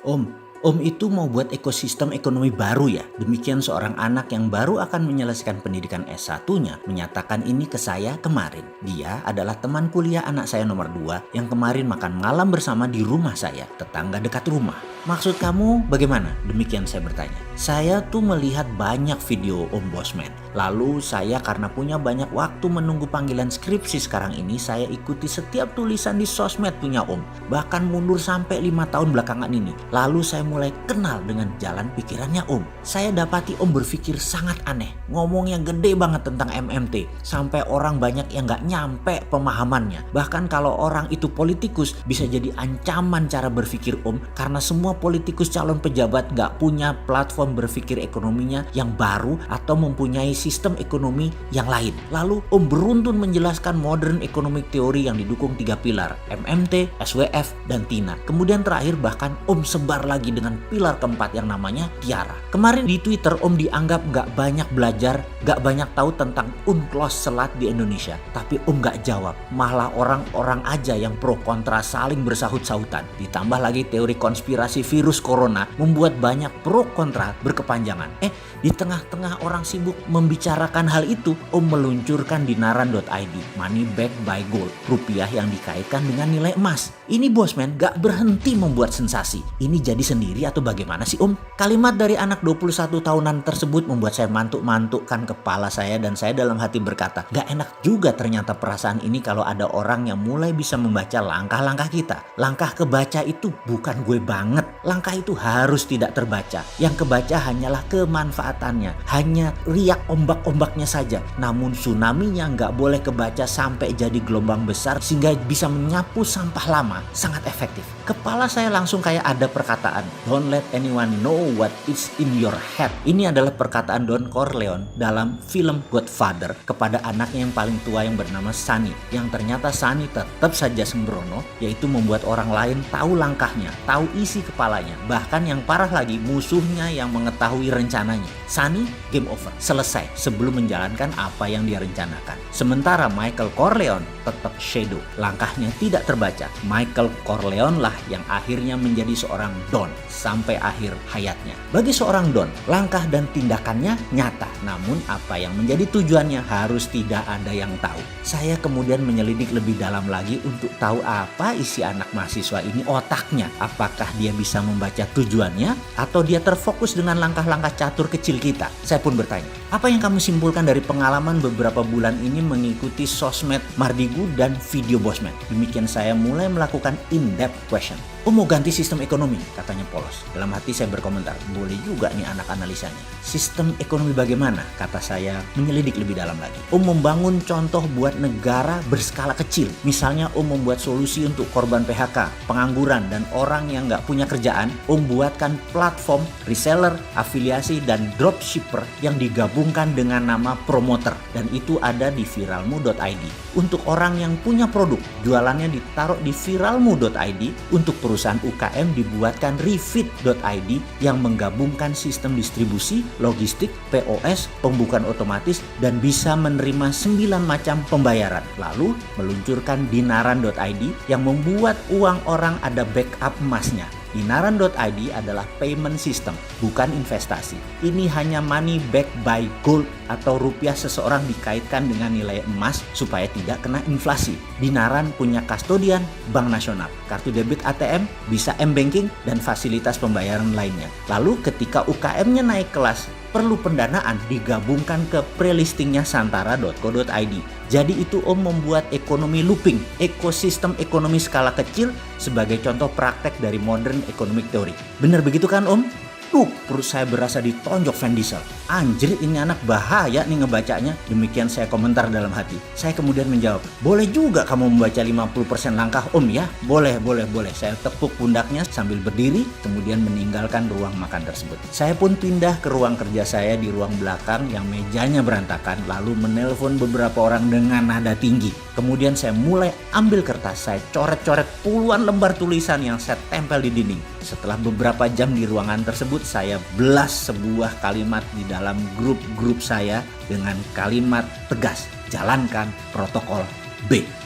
Om itu mau buat ekosistem ekonomi baru ya? Demikian seorang anak yang baru akan menyelesaikan pendidikan S1-nya menyatakan ini ke saya kemarin. Dia adalah teman kuliah anak saya nomor 2 yang kemarin makan malam bersama di rumah saya, tetangga dekat rumah. Maksud kamu bagaimana? Demikian saya bertanya. Saya tuh melihat banyak video Om Bosman. Lalu saya karena punya banyak waktu menunggu panggilan skripsi sekarang ini, saya ikuti setiap tulisan di sosmed punya Om. Bahkan mundur sampai 5 tahun belakangan ini. Lalu saya mulai kenal dengan jalan pikirannya Om. Saya dapati Om berpikir sangat aneh. Ngomongnya gede banget tentang MMT. Sampai orang banyak yang gak nyampe pemahamannya. Bahkan kalau orang itu politikus bisa jadi ancaman cara berpikir Om. Karena semua politikus calon pejabat gak punya platform berpikir ekonominya yang baru atau mempunyai sistem ekonomi yang lain. Lalu Om beruntun menjelaskan modern economic theory yang didukung 3 pilar, MMT, SWF, dan TINA. Kemudian terakhir bahkan Om sebar lagi dengan pilar keempat yang namanya Tiara. Kemarin di Twitter Om dianggap gak banyak belajar, gak banyak tahu tentang UNCLOS selat di Indonesia. Tapi Om gak jawab, malah orang-orang aja yang pro kontra saling bersahut-sahutan. Ditambah lagi teori konspirasi virus corona membuat banyak pro kontra berkepanjangan. Di tengah-tengah orang sibuk membicarakan hal itu, Om meluncurkan dinaran.id, money backed by gold, rupiah yang dikaitkan dengan nilai emas. Ini Bosman gak berhenti membuat sensasi. Ini jadi sendiri atau bagaimana sih Om? Kalimat dari anak 21 tahunan tersebut membuat saya mantuk-mantukkan kepala saya dan saya dalam hati berkata, gak enak juga ternyata perasaan ini kalau ada orang yang mulai bisa membaca langkah-langkah kita. Langkah kebaca itu bukan gue banget. Langkah itu harus tidak terbaca. Yang kebaca hanyalah kemanfaatannya. Hanya riak ombak-ombaknya saja. Namun tsunami-nya nggak boleh kebaca sampai jadi gelombang besar sehingga bisa menyapu sampah lama. Sangat efektif. Kepala saya langsung kayak ada perkataan, don't let anyone know what is in your head. Ini adalah perkataan Don Corleone dalam film Godfather kepada anaknya yang paling tua yang bernama Sonny. Yang ternyata Sonny tetap saja sembrono, yaitu membuat orang lain tahu langkahnya, tahu isi kepalanya. Bahkan yang parah lagi, musuhnya yang mengetahui rencananya. Sonny game over, selesai sebelum menjalankan apa yang dia rencanakan. Sementara Michael Corleone tetap shadow, langkahnya tidak terbaca. Michael Corleone lah yang akhirnya menjadi seorang Don sampai akhir hayatnya. Bagi seorang Don, langkah dan tindakannya nyata, namun apa yang menjadi tujuannya harus tidak ada yang tahu. Saya kemudian menyelidik lebih dalam lagi untuk tahu apa isi anak mahasiswa ini otaknya. Apakah dia bisa membaca tujuannya atau dia terfokus dengan langkah-langkah catur kecil kita? Saya pun bertanya, apa yang kamu simpulkan dari pengalaman beberapa bulan ini mengikuti sosmed Mardigu dan video Bosman? Demikian saya mulai melakukan in-depth question. Mau ganti sistem ekonomi, katanya polos. Dalam hati saya berkomentar, boleh juga nih anak analisanya. Sistem ekonomi bagaimana? Kata saya menyelidik lebih dalam lagi. Membangun contoh buat negara berskala kecil. Misalnya membuat solusi untuk korban PHK, pengangguran, dan orang yang nggak punya kerjaan. Buatkan platform, reseller, afiliasi, dan dropshipper yang digabungkan dengan nama promoter. Dan itu ada di viralmu.id. Untuk orang yang punya produk, jualannya ditaruh di viralmu.id. Untuk perusahaan UKM dibuatkan refit.id yang menggabungkan sistem distribusi, logistik, POS, pembukaan otomatis, dan bisa menerima 9 macam pembayaran. Lalu meluncurkan dinaran.id yang membuat uang orang ada backup emasnya. Dinaran.id adalah payment system, bukan investasi. Ini hanya money backed by gold atau rupiah seseorang dikaitkan dengan nilai emas supaya tidak kena inflasi. Dinaran punya kastodian Bank Nasional, kartu debit ATM, bisa M-Banking, dan fasilitas pembayaran lainnya. Lalu ketika UKM-nya naik kelas, perlu pendanaan digabungkan ke prelistingnya santara.co.id. Jadi itu membuat ekonomi looping, ekosistem ekonomi skala kecil sebagai contoh praktek dari modern economic theory. Benar begitu kan perut saya berasa ditonjok Van Diesel. Anjir, ini anak bahaya nih ngebacanya. Demikian saya komentar dalam hati. Saya kemudian menjawab, boleh juga kamu membaca 50% langkah ya? Boleh. Saya tepuk pundaknya sambil berdiri, kemudian meninggalkan ruang makan tersebut. Saya pun pindah ke ruang kerja saya di ruang belakang yang mejanya berantakan, lalu menelpon beberapa orang dengan nada tinggi. Kemudian saya mulai ambil kertas, saya coret-coret puluhan lembar tulisan yang saya tempel di dinding. Setelah beberapa jam di ruangan tersebut, saya blast sebuah kalimat di dalam grup-grup saya dengan kalimat tegas, jalankan protokol B.